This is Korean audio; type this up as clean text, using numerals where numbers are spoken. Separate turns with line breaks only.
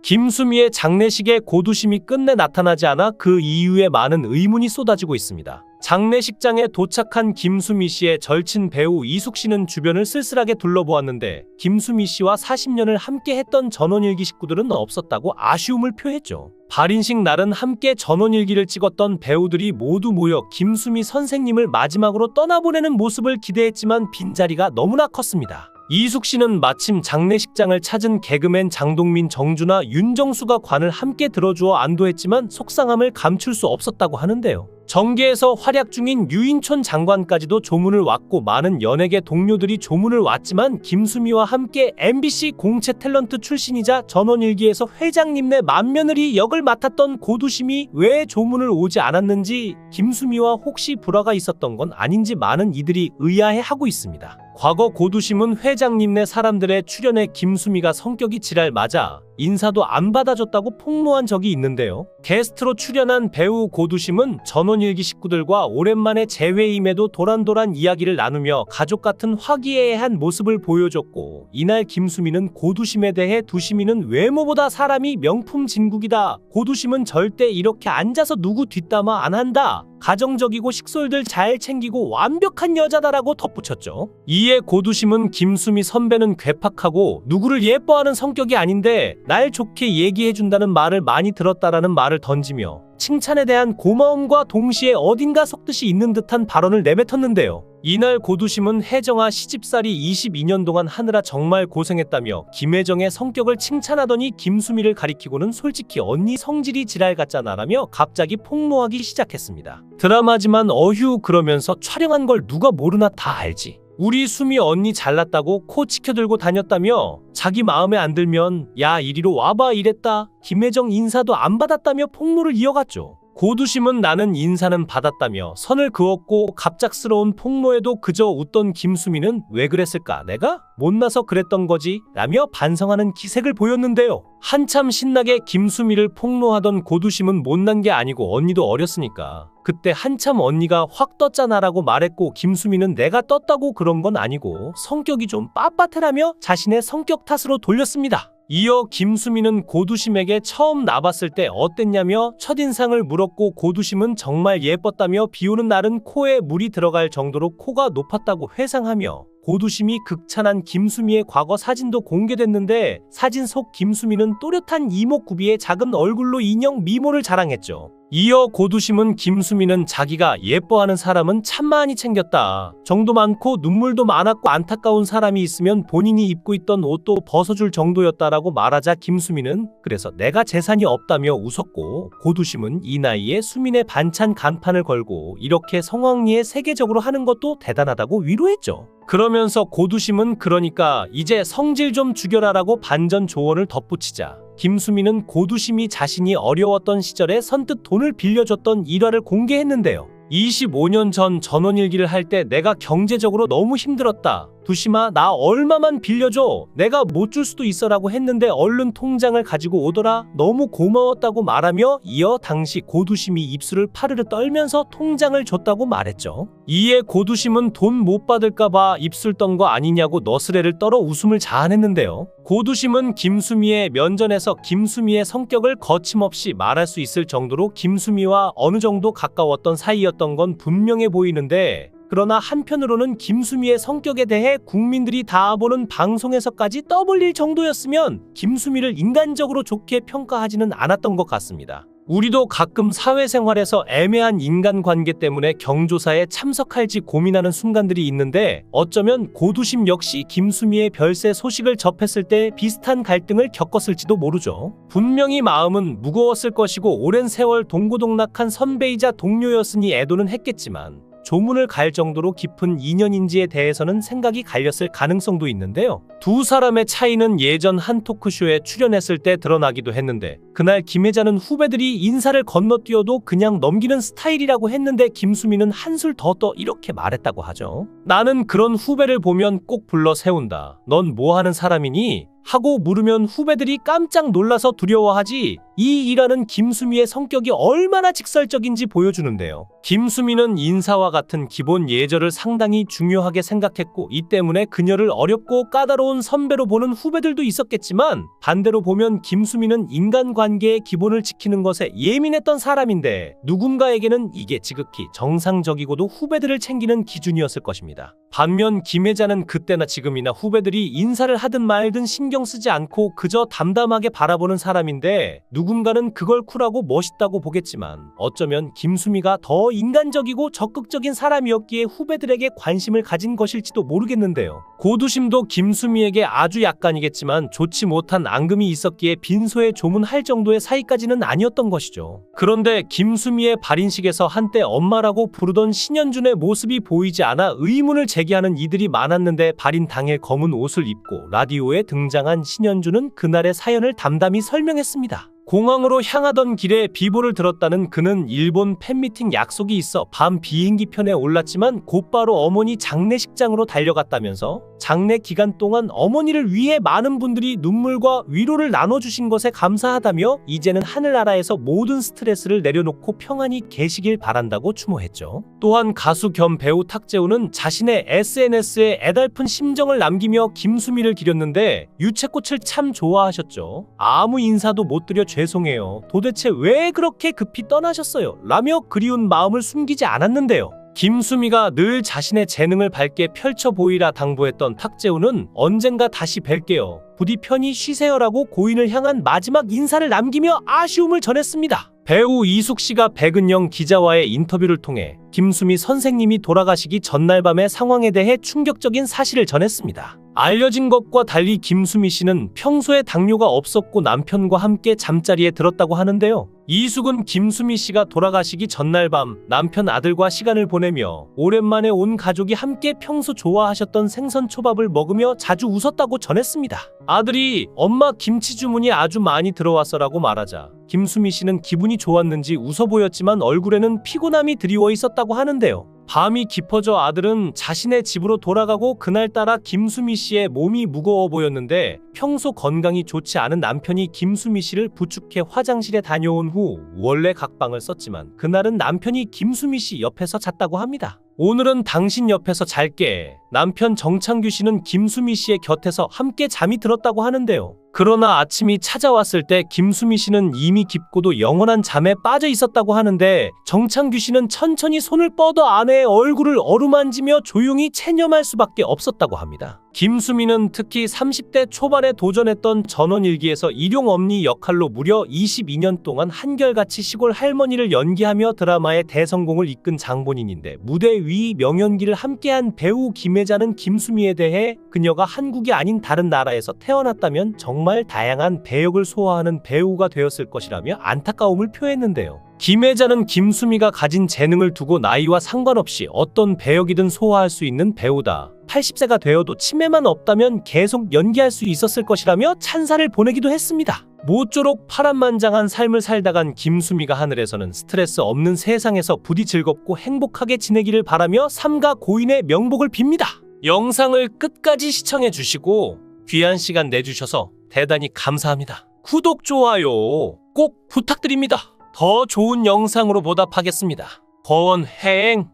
김수미의 장례식에 고두심이 끝내 나타나지 않아 그 이유에 많은 의문이 쏟아지고 있습니다. 장례식장에 도착한 김수미 씨의 절친 배우 이숙 씨는 주변을 쓸쓸하게 둘러보았는데 김수미 씨와 40년을 함께 했던 전원일기 식구들은 없었다고 아쉬움을 표했죠. 발인식 날은 함께 전원일기를 찍었던 배우들이 모두 모여 김수미 선생님을 마지막으로 떠나보내는 모습을 기대했지만 빈자리가 너무나 컸습니다. 이숙 씨는 마침 장례식장을 찾은 개그맨 장동민, 정준하, 윤정수가 관을 함께 들어주어 안도했지만 속상함을 감출 수 없었다고 하는데요. 정계에서 활약 중인 유인촌 장관까지도 조문을 왔고 많은 연예계 동료들이 조문을 왔지만 김수미와 함께 MBC 공채 탤런트 출신이자 전원일기에서 회장님네 맏며느리 역을 맡았던 고두심이 왜 조문을 오지 않았는지, 김수미와 혹시 불화가 있었던 건 아닌지 많은 이들이 의아해하고 있습니다. 과거 고두심은 회장님네 사람들의 출연에 김수미가 성격이 지랄 맞아 인사도 안 받아줬다고 폭로한 적이 있는데요. 게스트로 출연한 배우 고두심은 전원일기 식구들과 오랜만에 재회임에도 도란도란 이야기를 나누며 가족 같은 화기애애한 모습을 보여줬고, 이날 김수미는 고두심에 대해 두심이는 외모보다 사람이 명품 진국이다. 고두심은 절대 이렇게 앉아서 누구 뒷담화 안 한다. 가정적이고 식솔들 잘 챙기고 완벽한 여자다라고 덧붙였죠. 이에 고두심은 김수미 선배는 괴팍하고 누구를 예뻐하는 성격이 아닌데 날 좋게 얘기해준다는 말을 많이 들었다라는 말을 던지며 칭찬에 대한 고마움과 동시에 어딘가 섞듯이 있는 듯한 발언을 내뱉었는데요. 이날 고두심은 혜정아 시집살이 22년 동안 하느라 정말 고생했다며 김혜정의 성격을 칭찬하더니 김수미를 가리키고는 솔직히 언니 성질이 지랄 같잖아라며 갑자기 폭로하기 시작했습니다. 드라마지만 어휴, 그러면서 촬영한 걸 누가 모르나 다 알지. 우리 수미 언니 잘났다고 코 치켜들고 다녔다며 자기 마음에 안 들면 야 이리로 와봐 이랬다. 김혜정 인사도 안 받았다며 폭로를 이어갔죠. 고두심은 나는 인사는 받았다며 선을 그었고 갑작스러운 폭로에도 그저 웃던 김수미는 왜 그랬을까, 내가 못나서 그랬던 거지 라며 반성하는 기색을 보였는데요. 한참 신나게 김수미를 폭로하던 고두심은 못난 게 아니고 언니도 어렸으니까 그때 한참 언니가 확 떴잖아라고 말했고, 김수미는 내가 떴다고 그런 건 아니고 성격이 좀 빳빳해라며 자신의 성격 탓으로 돌렸습니다. 이어 김수미는 고두심에게 처음 나봤을 때 어땠냐며 첫인상을 물었고, 고두심은 정말 예뻤다며 비오는 날은 코에 물이 들어갈 정도로 코가 높았다고 회상하며 고두심이 극찬한 김수미의 과거 사진도 공개됐는데 사진 속 김수미는 또렷한 이목구비의 작은 얼굴로 인형 미모를 자랑했죠. 이어 고두심은 김수미는 자기가 예뻐하는 사람은 참 많이 챙겼다. 정도 많고 눈물도 많았고 안타까운 사람이 있으면 본인이 입고 있던 옷도 벗어줄 정도였다라고 말하자 김수미는 그래서 내가 재산이 없다며 웃었고, 고두심은 이 나이에 수민의 반찬 간판을 걸고 이렇게 성황리에 세계적으로 하는 것도 대단하다고 위로했죠. 그러면서 고두심은 그러니까 이제 성질 좀 죽여라라고 반전 조언을 덧붙이자 김수미는 고두심이 자신이 어려웠던 시절에 선뜻 돈을 빌려줬던 일화를 공개했는데요. 25년 전 전원일기를 할 때 내가 경제적으로 너무 힘들었다. 두심아 나 얼마만 빌려줘. 내가 못 줄 수도 있어라고 했는데 얼른 통장을 가지고 오더라. 너무 고마웠다고 말하며 이어 당시 고두심이 입술을 파르르 떨면서 통장을 줬다고 말했죠. 이에 고두심은 돈 못 받을까봐 입술 떤 거 아니냐고 너스레를 떨어 웃음을 자아냈는데요. 고두심은 김수미의 면전에서 김수미의 성격을 거침없이 말할 수 있을 정도로 김수미와 어느 정도 가까웠던 사이였던 건 분명해 보이는데, 그러나 한편으로는 김수미의 성격에 대해 국민들이 다 보는 방송에서까지 떠벌릴 정도였으면 김수미를 인간적으로 좋게 평가하지는 않았던 것 같습니다. 우리도 가끔 사회생활에서 애매한 인간관계 때문에 경조사에 참석할지 고민하는 순간들이 있는데, 어쩌면 고두심 역시 김수미의 별세 소식을 접했을 때 비슷한 갈등을 겪었을지도 모르죠. 분명히 마음은 무거웠을 것이고 오랜 세월 동고동락한 선배이자 동료였으니 애도는 했겠지만 조문을 갈 정도로 깊은 인연인지에 대해서는 생각이 갈렸을 가능성도 있는데요. 두 사람의 차이는 예전 한 토크쇼에 출연했을 때 드러나기도 했는데, 그날 김혜자는 후배들이 인사를 건너뛰어도 그냥 넘기는 스타일이라고 했는데 김수미는 한술 더 떠 이렇게 말했다고 하죠. 나는 그런 후배를 보면 꼭 불러 세운다. 넌 뭐 하는 사람이니? 하고 물으면 후배들이 깜짝 놀라서 두려워하지. 이 일하는 김수미의 성격이 얼마나 직설적인지 보여주는데요. 김수미는 인사와 같은 기본 예절을 상당히 중요하게 생각했고 이 때문에 그녀를 어렵고 까다로운 선배로 보는 후배들도 있었겠지만 반대로 보면 김수미는 인간관계의 기본을 지키는 것에 예민했던 사람인데 누군가에게는 이게 지극히 정상적이고도 후배들을 챙기는 기준이었을 것입니다. 반면 김혜자는 그때나 지금이나 후배들이 인사를 하든 말든 신경 쓰지 않고 그저 담담하게 바라보는 사람인데 누군가는 그걸 쿨하고 멋있다고 보겠지만 어쩌면 김수미가 더 인간적이고 적극적인 사람이었기에 후배들에게 관심을 가진 것일지도 모르겠는데요. 고두심도 김수미에게 아주 약간이겠지만 좋지 못한 앙금이 있었기에 빈소에 조문할 정도의 사이까지는 아니었던 것이죠. 그런데 김수미의 발인식에서 한때 엄마라고 부르던 신현준의 모습이 보이지 않아 의문을 제기하는 이들이 많았는데 발인 당일 검은 옷을 입고 라디오에 등장한 신현준은 그날의 사연을 담담히 설명했습니다. 공항으로 향하던 길에 비보를 들었다는 그는 일본 팬미팅 약속이 있어 밤 비행기 편에 올랐지만 곧바로 어머니 장례식장으로 달려갔다면서 장례 기간 동안 어머니를 위해 많은 분들이 눈물과 위로를 나눠주신 것에 감사하다며 이제는 하늘나라에서 모든 스트레스를 내려놓고 평안히 계시길 바란다고 추모했죠. 또한 가수 겸 배우 탁재훈은 자신의 SNS에 애달픈 심정을 남기며 김수미를 기렸는데 유채꽃을 참 좋아하셨죠. 아무 인사도 못 드려 죄송해요. 도대체 왜 그렇게 급히 떠나셨어요? 라며 그리운 마음을 숨기지 않았는데요. 김수미가 늘 자신의 재능을 밝게 펼쳐 보이라 당부했던 탁재훈은 언젠가 다시 뵐게요. 부디 편히 쉬세요라고 고인을 향한 마지막 인사를 남기며 아쉬움을 전했습니다. 배우 이숙 씨가 백은영 기자와의 인터뷰를 통해 김수미 선생님이 돌아가시기 전날 밤의 상황에 대해 충격적인 사실을 전했습니다. 알려진 것과 달리 김수미 씨는 평소에 당뇨가 없었고 남편과 함께 잠자리에 들었다고 하는데요. 이숙은 김수미 씨가 돌아가시기 전날 밤 남편 아들과 시간을 보내며 오랜만에 온 가족이 함께 평소 좋아하셨던 생선초밥을 먹으며 자주 웃었다고 전했습니다. 아들이 엄마 김치 주문이 아주 많이 들어왔어라고 말하자 김수미 씨는 기분이 좋았는지 웃어 보였지만 얼굴에는 피곤함이 드리워 있었다고 하는데요. 밤이 깊어져 아들은 자신의 집으로 돌아가고 그날따라 김수미 씨의 몸이 무거워 보였는데 평소 건강이 좋지 않은 남편이 김수미 씨를 부축해 화장실에 다녀온 후 원래 각방을 썼지만 그날은 남편이 김수미 씨 옆에서 잤다고 합니다. 오늘은 당신 옆에서 잘게. 남편 정창규 씨는 김수미 씨의 곁에서 함께 잠이 들었다고 하는데요. 그러나 아침이 찾아왔을 때 김수미 씨는 이미 깊고도 영원한 잠에 빠져 있었다고 하는데 정창규 씨는 천천히 손을 뻗어 아내의 얼굴을 어루만지며 조용히 체념할 수밖에 없었다고 합니다. 김수미는 특히 30대 초반에 도전했던 전원일기에서 일용 엄니 역할로 무려 22년 동안 한결같이 시골 할머니를 연기하며 드라마의 대성공을 이끈 장본인인데 무대 위 명연기를 함께한 배우 김혜자는 김수미에 대해 그녀가 한국이 아닌 다른 나라에서 태어났다면 정말 다양한 배역을 소화하는 배우가 되었을 것이라며 안타까움을 표했는데요. 김혜자는 김수미가 가진 재능을 두고 나이와 상관없이 어떤 배역이든 소화할 수 있는 배우다. 80세가 되어도 치매만 없다면 계속 연기할 수 있었을 것이라며 찬사를 보내기도 했습니다. 모쪼록 파란만장한 삶을 살다간 김수미가 하늘에서는 스트레스 없는 세상에서 부디 즐겁고 행복하게 지내기를 바라며 삼가 고인의 명복을 빕니다. 영상을 끝까지 시청해 주시고 귀한 시간 내주셔서 대단히 감사합니다. 구독, 좋아요 꼭 부탁드립니다. 더 좋은 영상으로 보답하겠습니다. 권행